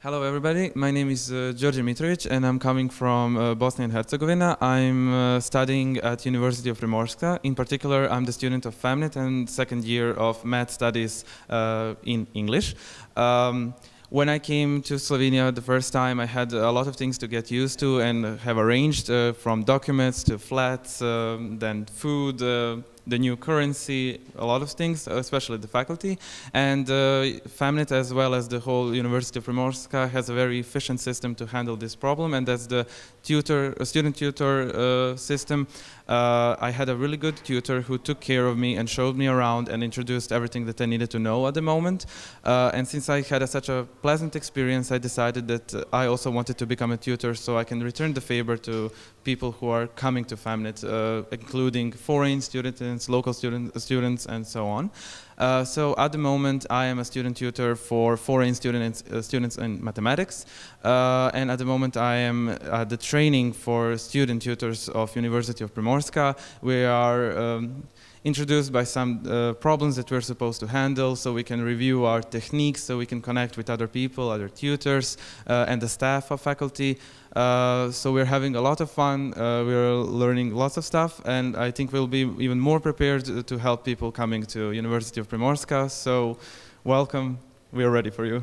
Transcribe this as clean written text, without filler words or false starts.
Hello everybody, my name is Đorđe Mitrović and I'm coming from Bosnia and Herzegovina. I'm studying at University of Primorska. In particular, I'm the student of FEMNIT and second year of math studies in English. When I came to Slovenia the first time, I had a lot of things to get used to and have arranged, from documents to flats, then food, the new currency, a lot of things, especially the faculty. And FEMNIT, as well as the whole University of Primorska, has a very efficient system to handle this problem, and that's the student tutor system. I had a really good tutor who took care of me and showed me around and introduced everything that I needed to know at the moment. And since I had such a pleasant experience, I decided that I also wanted to become a tutor so I can return the favor to people who are coming to FEMNIT, including foreign students, local students, and so on. So at the moment, I am a student tutor for foreign students in mathematics, and at the moment I am at the training for student tutors of University of Primorska. We are introduced by some problems that we're supposed to handle, so we can review our techniques, so we can connect with other people, other tutors, and the staff of faculty. So we're having a lot of fun, we're learning lots of stuff, and I think we'll be even more prepared to help people coming to University of Primorska. So welcome, we're ready for you.